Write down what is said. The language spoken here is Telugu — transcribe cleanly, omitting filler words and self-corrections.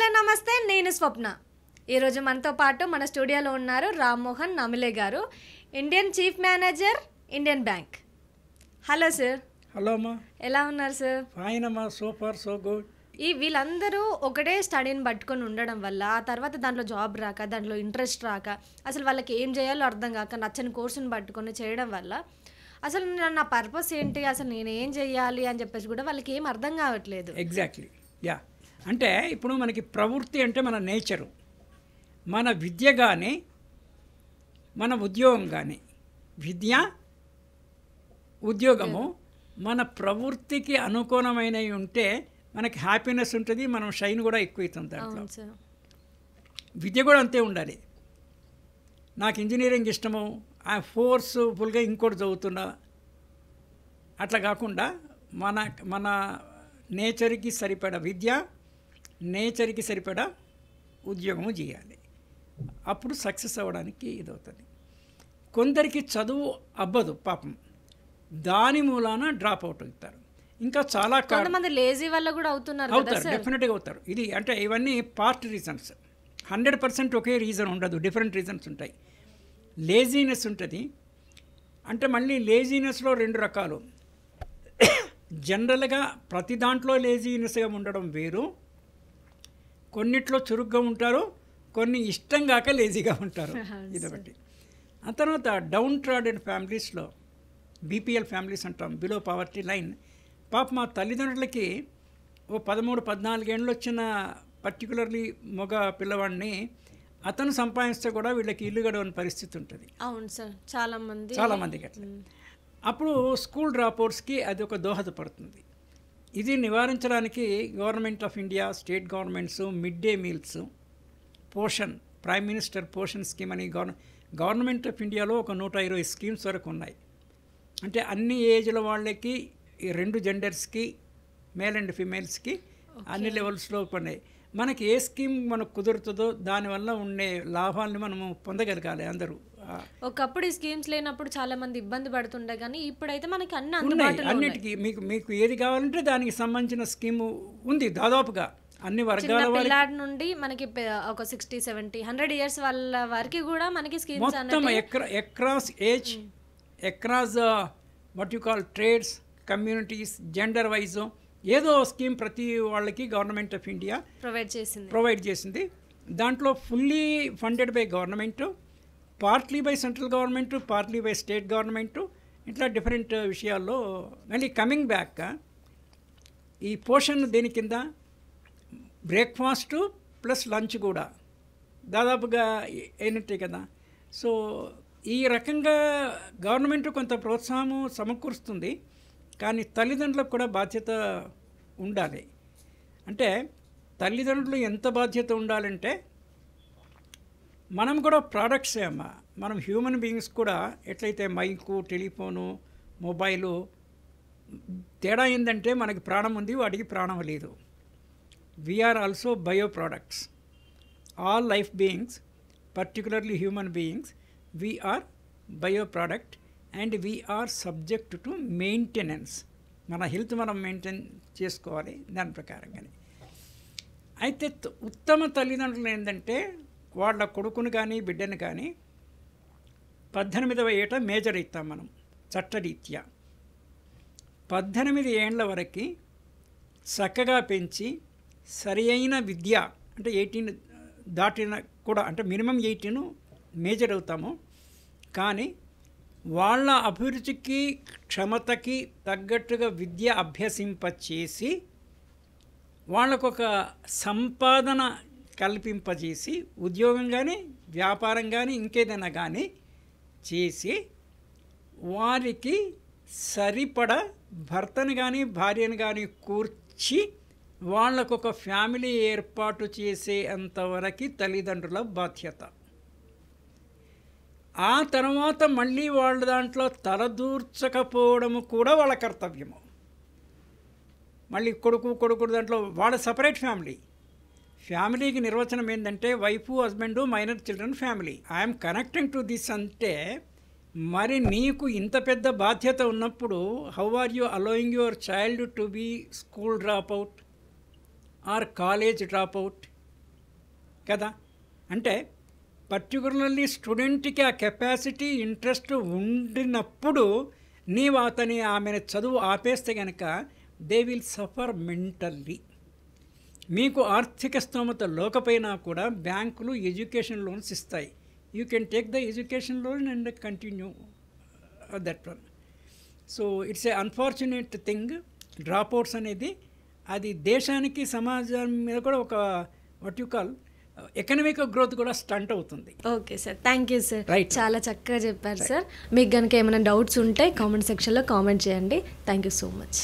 హలో నమస్తే, నేను స్వప్న. ఈరోజు మనతో పాటు మన స్టూడియోలో ఉన్నారు రామ్మోహన్ నమిలే గారు, Indian chief manager, Indian bank. Hello sir. Hello అమ్మా, ఎలా ఉన్నారు సార్? ఫైన్ అమ్మా, సూపర్, సో గుడ్. వీళ్ళందరూ ఒకటే స్టడీని పట్టుకొని ఉండడం వల్ల ఆ తర్వాత దాంట్లో జాబ్ రాక, దాంట్లో ఇంట్రెస్ట్ రాక, అసలు వాళ్ళకి ఏం చేయాలో అర్థం కాక నచ్చని కోర్సుని పట్టుకొని చేయడం వల్ల అసలు నా పర్పస్ ఏంటి, అసలు నేనేం చెయ్యాలి అని చెప్పేసి కూడా వాళ్ళకి ఏం అర్థం కావట్లేదు. Exactly, yeah. అంటే ఇప్పుడు మనకి ప్రవృత్తి అంటే మన నేచరు, మన విద్య కానీ మన ఉద్యోగం కానీ, విద్య ఉద్యోగము మన ప్రవృత్తికి అనుకూలమైనవి ఉంటే మనకి హ్యాపీనెస్ ఉంటుంది, మనం షైన్ కూడా ఎక్కువ అవుతుంది దాంట్లో. విద్య కూడా అంతే ఉండాలి. నాకు ఇంజనీరింగ్ ఇష్టము, ఆ ఫోర్స్ఫుల్గా ఇంకోటి చదువుతున్నా, అట్లా కాకుండా మన మన నేచర్కి సరిపడా విద్య, నేచర్కి సరిపడా ఉద్యోగము చేయాలి. అప్పుడు సక్సెస్ అవ్వడానికి ఇదవుతుంది. కొందరికి చదువు అవ్వదు పాపం, దాని మూలాన డ్రాప్ అవుట్ అవుతారు. ఇంకా చాలా కొంతమంది లేజీ వల్ల కూడా అవుతారు, డెఫినెట్గా అవుతారు. ఇది అంటే ఇవన్నీ పార్ట్ రీజన్స్. 100% ఒకే రీజన్ ఉండదు, డిఫరెంట్ రీజన్స్ ఉంటాయి. లేజీనెస్ ఉంటుంది. అంటే మళ్ళీ లేజీనెస్లో రెండు రకాలు. జనరల్గా ప్రతి దాంట్లో లేజీనెస్గా ఉండడం వేరు, కొన్నిట్లో చురుగ్గా ఉంటారు, కొన్ని ఇష్టం కాక లేజీగా ఉంటారు. ఇదొకటి. ఆ తర్వాత డౌన్ ట్రాడెడ్ ఫ్యామిలీస్లో, బీపీఎల్ ఫ్యామిలీస్ అంటాం, బిలో పవర్టీ లైన్, పాప మా తల్లిదండ్రులకి ఓ 13-14 ఏళ్ళు వచ్చిన పర్టికులర్లీ మగ పిల్లవాడిని అతను సంపాదిస్తే కూడా వీళ్ళకి ఇల్లు గడవని పరిస్థితి ఉంటుంది. అవును సార్, చాలామందికి అట్లా. అప్పుడు స్కూల్ డ్రాప్అవుట్స్కి అది ఒక దోహదపడుతుంది. ఇది నివారించడానికి government of India, state governments mid day meals, Poshan, prime minister Poshan scheme అని గవర్నమెంట్ ఆఫ్ ఇండియాలో ఒక 120 స్కీమ్స్ వరకు ఉన్నాయి. అంటే అన్ని ఏజ్ల వాళ్ళకి, ఈ 2 జెండర్స్కి, మేల్ అండ్ ఫీమేల్స్కి అన్ని లెవెల్స్లో ఉన్నాయి. మనకి ఏ స్కీమ్ మనకు కుదురుతుందో దానివల్ల ఉండే లాభాలని మనము పొందగలగాలి అందరూ. ఒకప్పుడు ఈ స్కీమ్స్ లేనప్పుడు చాలా మంది ఇబ్బంది పడుతుండే, కానీ ఇప్పుడైతే మనకి అన్ని అందుబాటులో అన్నిటికీ మీకు ఏది కావాలంటే దానికి సంబంధించిన స్కీము ఉంది. దాదాపుగా అన్ని వర్గాల పిల్లాడి నుండి మనకి ఒక 60, 70, 100 ఇయర్స్ వాళ్ళ వరకు కూడా మనకి స్కీమ్స్ మొత్తం across age, across what you call trades, communities, gender wise ఏదో స్కీమ్ ప్రతి వాళ్ళకి గవర్నమెంట్ ఆఫ్ ఇండియా ప్రొవైడ్ చేసింది. దాంట్లో fully funded by government, partly by central government, partly by state government, ఇట్లా డిఫరెంట్ విషయాల్లో. మళ్ళీ కమింగ్ బ్యాక్, ఈ పోషన్ దేని కింద బ్రేక్ఫాస్టు ప్లస్ లంచ్ కూడా దాదాపుగా అయినట్టే కదా. సో ఈ రకంగా గవర్నమెంట్ కొంత ప్రోత్సాహము సమకూరుస్తుంది, కానీ తల్లిదండ్రులకు కూడా బాధ్యత ఉండాలి. అంటే తల్లిదండ్రులు ఎంత బాధ్యత ఉండాలంటే, మనం కూడా ప్రోడక్ట్సే అమ్మా. మనం హ్యూమన్ బీయింగ్స్ కూడా ఎట్లయితే మైకు, టెలిఫోను, మొబైలు, తేడా ఏంటంటే మనకి ప్రాణం ఉంది, వాటికి ప్రాణం లేదు. We are also bio products. All life beings, particularly human beings, we are bio product and we are subject to maintenance. మన హెల్త్ మనం మెయింటైన్ చేసుకోవాలి దాని ప్రకారంగానే. అయితే ఉత్తమ తల్లిదండ్రులు ఏంటంటే, వాళ్ళ కొడుకుని కానీ బిడ్డను కానీ 18వ ఏట మేజర్ ఇస్తాం మనం చట్టరీత్యా. 18 ఏళ్ల వరకు చక్కగా పెంచి సరి అయిన విద్య, అంటే 18 దాటిన కూడా, అంటే మినిమం 18 మేజర్ అవుతాము. కానీ వాళ్ళ అభిరుచికి, క్షమతకి తగ్గట్టుగా విద్య అభ్యసింపచేసి వాళ్ళకొక సంపాదన కల్పింపజేసి, ఉద్యోగం కానీ వ్యాపారం కానీ ఇంకేదైనా కానీ చేసి, వారికి సరిపడ భర్తను కానీ భార్యను కానీ కూర్చి వాళ్ళకొక ఫ్యామిలీ ఏర్పాటు చేసే అంతవరకు తల్లిదండ్రుల బాధ్యత. ఆ తర్వాత మళ్ళీ వాళ్ళ దాంట్లో తలదూర్చకపోవడము కూడా వాళ్ళ కర్తవ్యము. మళ్ళీ కొడుకు దాంట్లో వాళ్ళ సపరేట్ ఫ్యామిలీకి నిర్వచనం ఏంటంటే wife, husband, minor children, family. I'm connecting to this అంటే, మరి నీకు ఇంత పెద్ద బాధ్యత ఉన్నప్పుడు how are you allowing your child to be school drop out or college drop out కదా. అంటే పర్టికులర్లీ స్టూడెంట్కి ఆ కెపాసిటీ ఇంట్రెస్ట్ ఉండినప్పుడు నీవు ఆమెను చదువు ఆపేస్తే కనుక దే విల్ సఫర్ మెంటల్లీ. మీకు ఆర్థిక స్తోమత లేకపోయినా కూడా బ్యాంకులు ఎడ్యుకేషన్ లోన్స్ ఇస్తాయి. You can take the education loan and continue that one. So it's a unfortunate thing drop outs అనేది. అది దేశానికి సమాజం మీద కూడా ఒక what you call economic growth కూడా స్టంట్ అవుతుంది. Okay sir, thank you sir. Right. చాలా చక్కగా చెప్పారు సార్. మీకు కనుక ఏమైనా డౌట్స్ ఉంటే కామెంట్ సెక్షన్లో కామెంట్ చేయండి. Thank you so much.